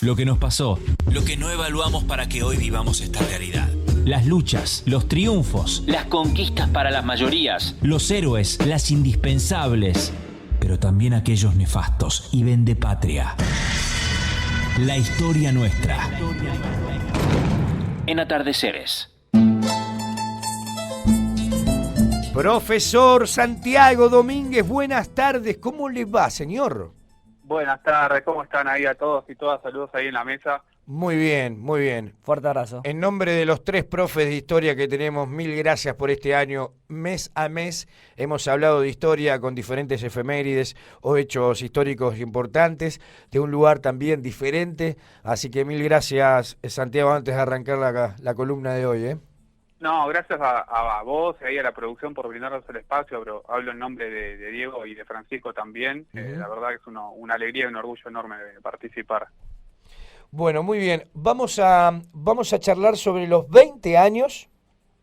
Lo que nos pasó, lo que no evaluamos para que hoy vivamos esta realidad. Las luchas, los triunfos, las conquistas para las mayorías, los héroes, las indispensables, pero también aquellos nefastos y vendepatria. La historia nuestra. En Atardeceres. Profesor Santiago Domínguez, buenas tardes. ¿Cómo le va, señor? Buenas tardes, ¿cómo están ahí a todos y todas? Saludos ahí en la mesa. Muy bien, muy bien. Fuerte abrazo. En nombre de los 3 profes de historia que tenemos, mil gracias por este año. Mes a mes hemos hablado de historia con diferentes efemérides o hechos históricos importantes, de un lugar también diferente. Así que mil gracias, Santiago, antes de arrancar la columna de hoy, ¿eh? No, gracias a vos y ahí a la producción por brindarnos el espacio, pero hablo en nombre de Diego y de Francisco también. La verdad que es una alegría y un orgullo enorme de participar. Bueno, muy bien. Vamos a charlar sobre los 20 años,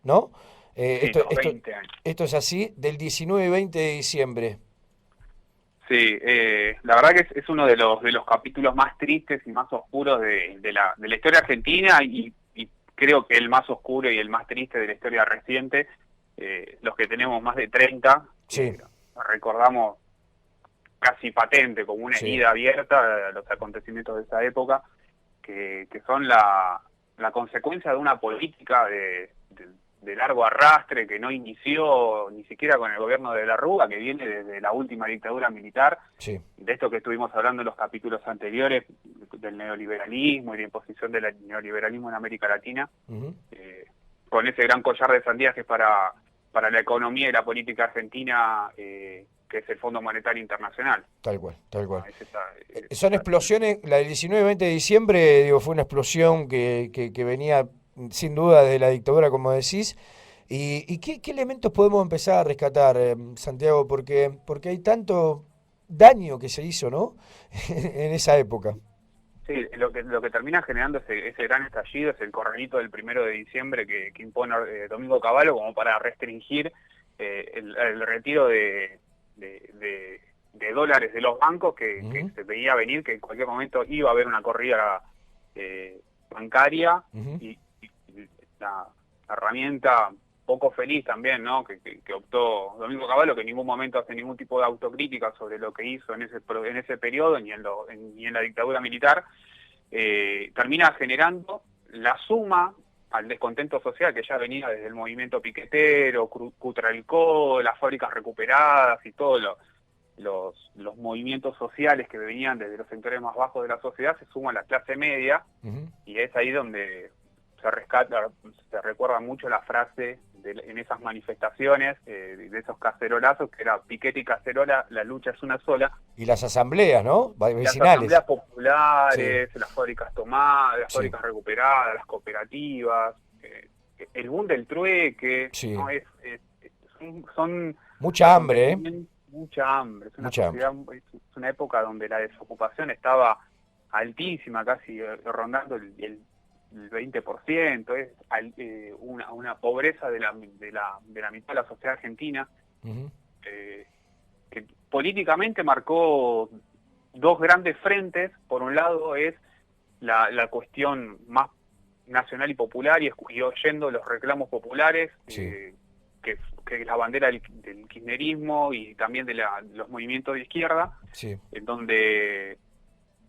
¿no? Sí, los 20 años. Esto es así, del 19 y 20 de diciembre. Sí, la verdad que es uno de los capítulos más tristes y más oscuros de la historia argentina y creo que el más oscuro y el más triste de la historia reciente. Los que tenemos más de 30, sí. Recordamos casi patente, como una herida abierta a los acontecimientos de esa época, que son la consecuencia de una política de largo arrastre que no inició ni siquiera con el gobierno de la Rúa, que viene desde la última dictadura militar, de esto que estuvimos hablando en los capítulos anteriores, del neoliberalismo y la imposición del neoliberalismo en América Latina, con ese gran collar de sandías que es para la economía y la política argentina, que es el Fondo Monetario Internacional. Tal cual. Son explosiones, la del 19-20 de diciembre, digo, fue una explosión que venía sin duda de la dictadura, como decís. ¿Y qué elementos podemos empezar a rescatar, Santiago? Porque hay tanto daño que se hizo, ¿no? en esa época. Sí, lo que termina generando ese gran estallido es el corralito del 1 de diciembre que impone Domingo Cavallo como para restringir el retiro de dólares de los bancos que se veía venir, que en cualquier momento iba a haber una corrida bancaria y la herramienta poco feliz también, ¿no? que optó Domingo Cavallo, que en ningún momento hace ningún tipo de autocrítica sobre lo que hizo en ese periodo ni en la dictadura militar, termina generando la suma al descontento social que ya venía desde el movimiento piquetero, Cutralcó, las fábricas recuperadas y todos los movimientos sociales que venían desde los sectores más bajos de la sociedad, se suma a la clase media, y es ahí donde se recuerda mucho la frase en esas manifestaciones, de esos cacerolazos, que era piquete y cacerola, la lucha es una sola. Y las asambleas, ¿no? Vecinales. Las asambleas populares, las fábricas tomadas, las fábricas recuperadas, las cooperativas, el boom del trueque, ¿no? Son mucha hambre, mucha hambre. Es una época donde la desocupación estaba altísima, casi rondando el 20%, es una pobreza de la mitad de la sociedad argentina, que políticamente marcó dos grandes frentes. Por un lado es la cuestión más nacional y popular, y oyendo los reclamos populares, que es la bandera del kirchnerismo y también de los movimientos de izquierda, en donde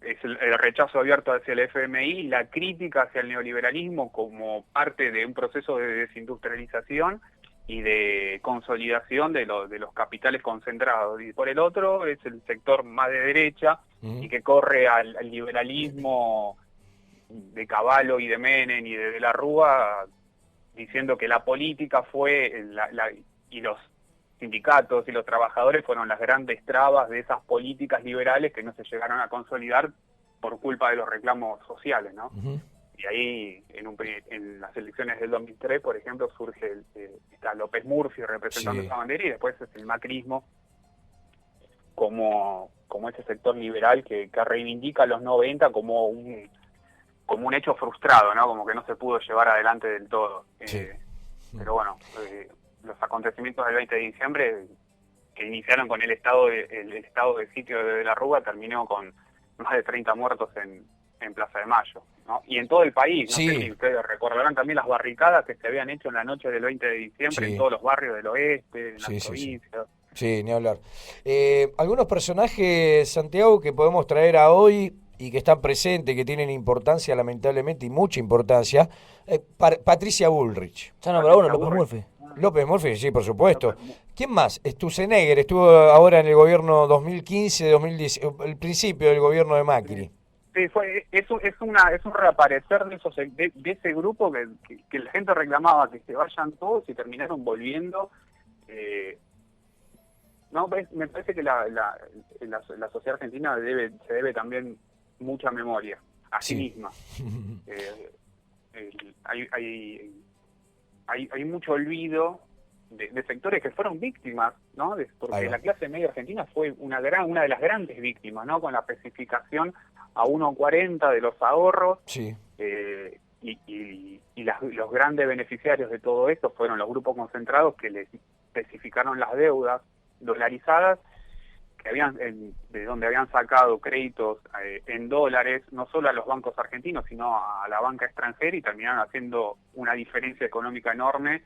es el rechazo abierto hacia el FMI, la crítica hacia el neoliberalismo como parte de un proceso de desindustrialización y de consolidación de los capitales concentrados. Y por el otro es el sector más de derecha y que corre al liberalismo de Cavallo y de Menem y de la Rúa, diciendo que la política fue y los sindicatos y los trabajadores fueron las grandes trabas de esas políticas liberales que no se llegaron a consolidar por culpa de los reclamos sociales, ¿no? Y ahí, en las elecciones del 2003, por ejemplo, surge está López Murphy representando esa bandera, y después es el macrismo como ese sector liberal que reivindica a los 90 como un hecho frustrado, ¿no? Como que no se pudo llevar adelante del todo. Pero bueno, los acontecimientos del 20 de diciembre, que iniciaron con el estado de sitio de la Rúa, terminó con más de 30 muertos en en Plaza de Mayo, ¿no? Y en todo el país. No sé si ustedes recordarán también las barricadas que se habían hecho en la noche del 20 de diciembre en todos los barrios del oeste, en las provincias. Sí, ni hablar. Algunos personajes, Santiago, que podemos traer a hoy y que están presentes, que tienen importancia, lamentablemente, y mucha importancia. Patricia Bullrich. Ya nombró uno, López Murphy. López Murphy, sí, por supuesto. ¿Quién más? Sturzenegger, estuvo ahora en el gobierno 2015-2010, el principio del gobierno de Macri. Sí, es un reaparecer de ese grupo que la gente reclamaba que se vayan todos y terminaron volviendo. No, me parece que la sociedad argentina se debe también mucha memoria a sí misma. Hay mucho olvido de sectores que fueron víctimas, ¿no? Porque la clase media argentina fue una de las grandes víctimas, ¿no? Con la especificación a 1.40 de los ahorros. Sí. Y los grandes beneficiarios de todo esto fueron los grupos concentrados que les especificaron las deudas dolarizadas, que de donde habían sacado créditos en dólares, no solo a los bancos argentinos, sino a la banca extranjera, y terminaron haciendo una diferencia económica enorme,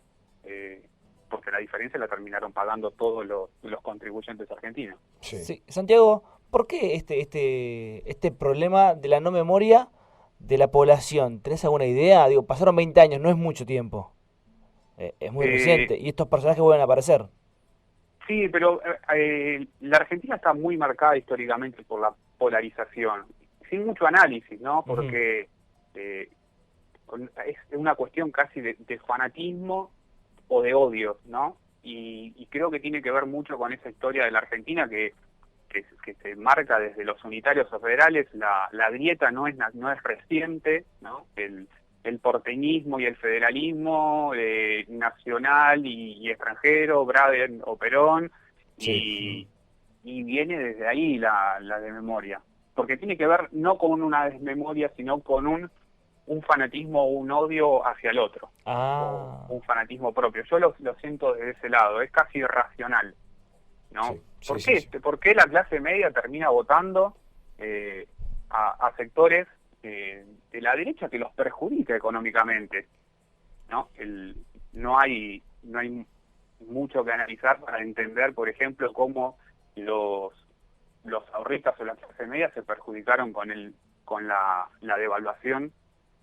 porque la diferencia la terminaron pagando todos los contribuyentes argentinos. Sí. Santiago, ¿por qué este problema de la no memoria de la población? ¿Tenés alguna idea? Digo, pasaron 20 años, no es mucho tiempo. Es muy reciente, y estos personajes vuelven a aparecer. Sí, pero la Argentina está muy marcada históricamente por la polarización, sin mucho análisis, ¿no? Porque es una cuestión casi de fanatismo o de odio, ¿no? Y creo que tiene que ver mucho con esa historia de la Argentina que se marca desde los unitarios o federales. La grieta no es reciente, ¿no? El porteñismo y el federalismo nacional y extranjero, Braden o Perón, y viene desde ahí la desmemoria, porque tiene que ver no con una desmemoria, sino con un fanatismo o un odio hacia el otro, o un fanatismo propio. Yo lo siento desde ese lado, es casi irracional, ¿no? ¿Por qué la clase media termina votando a sectores de la derecha que los perjudica económicamente, ¿no? No hay mucho que analizar para entender, por ejemplo, cómo los ahorristas o la clase media se perjudicaron con la devaluación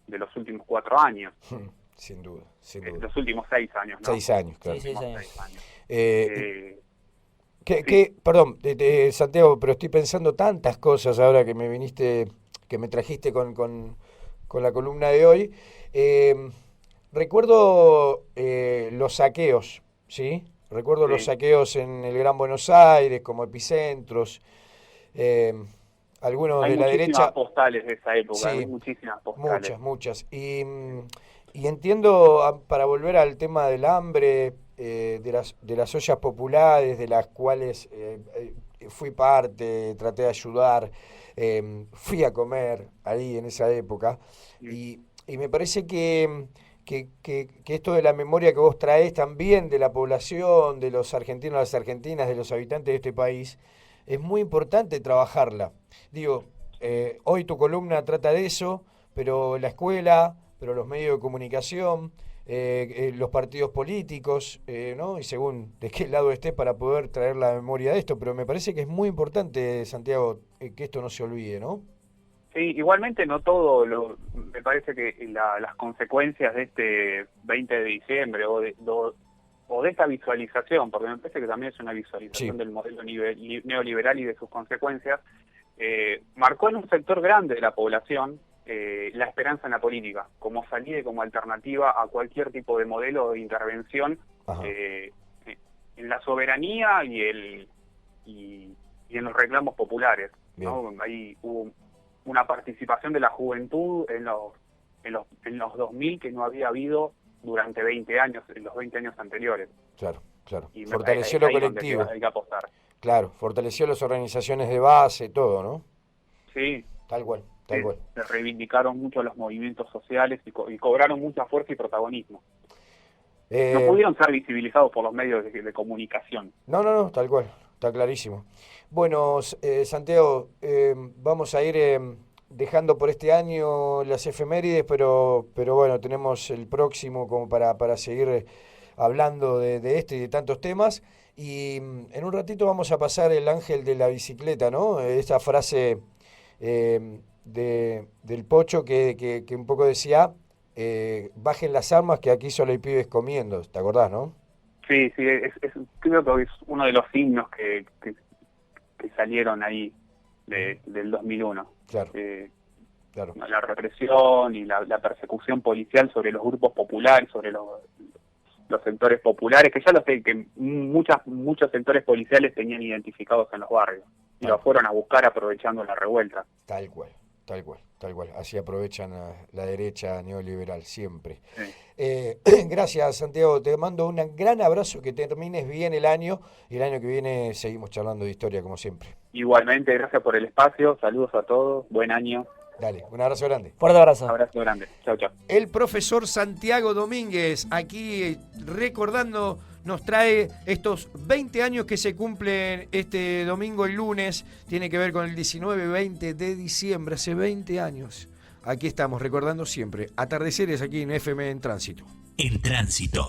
de los últimos 4 años. Sin duda. Los últimos 6 años, ¿no? 6 años, claro. Sí, 6 años. Perdón, Santiago, pero estoy pensando tantas cosas ahora que me trajiste con la columna de hoy. Recuerdo los saqueos, ¿sí? Recuerdo los saqueos en el Gran Buenos Aires como epicentros. Algunos de la derecha. Hay muchísimas postales de esa época, hay muchísimas postales. Muchas. Y entiendo, para volver al tema del hambre, de las ollas populares, de las cuales fui parte, traté de ayudar, fui a comer ahí en esa época, y me parece que esto de la memoria que vos traés también de la población, de los argentinos, las argentinas, de los habitantes de este país, es muy importante trabajarla. Digo, hoy tu columna trata de eso, pero la escuela, pero los medios de comunicación, los partidos políticos, ¿no? Y según de qué lado estés para poder traer la memoria de esto, pero me parece que es muy importante, Santiago, que esto no se olvide, ¿no? Sí, igualmente no todo, me parece que las consecuencias de este 20 de diciembre o de esta visualización, porque me parece que también es una visualización del modelo neoliberal y de sus consecuencias, marcó en un sector grande de la población la esperanza en la política, como salida y como alternativa a cualquier tipo de modelo de intervención en la soberanía y en los reclamos populares, ¿no? Ahí hubo una participación de la juventud en los 2000 que no había habido durante 20 años, en los 20 años anteriores. Claro. Y fortaleció lo colectivo. Hay que apostar. Claro, fortaleció las organizaciones de base, todo, ¿no? Sí. Tal cual. Se reivindicaron mucho los movimientos sociales y cobraron mucha fuerza y protagonismo. No pudieron ser visibilizados por los medios de comunicación. No, tal cual, está clarísimo. Bueno, Santiago, vamos a ir dejando por este año las efemérides, pero bueno, tenemos el próximo como para seguir hablando de este y de tantos temas. Y en un ratito vamos a pasar el ángel de la bicicleta, ¿no? Esa frase del Pocho que un poco decía, bajen las armas que aquí solo hay pibes comiendo, ¿te acordás, no? Sí, creo que es uno de los signos que salieron ahí del 2001. Claro. Claro. La represión y la persecución policial sobre los grupos populares, sobre los sectores populares, que ya lo sé, que muchos sectores policiales tenían identificados en los barrios y los fueron a buscar aprovechando la revuelta. Tal cual. Así aprovechan a la derecha neoliberal siempre. Sí. Gracias, Santiago. Te mando un gran abrazo, que termines bien el año y el año que viene seguimos charlando de historia como siempre. Igualmente, gracias por el espacio. Saludos a todos. Buen año. Dale, un abrazo grande. Fuerte abrazo. Un abrazo grande. Chau. El profesor Santiago Domínguez, aquí recordando, nos trae estos 20 años que se cumplen este domingo, el lunes. Tiene que ver con el 19-20 de diciembre, hace 20 años. Aquí estamos recordando siempre. Atardeceres aquí en FM en Tránsito. En Tránsito.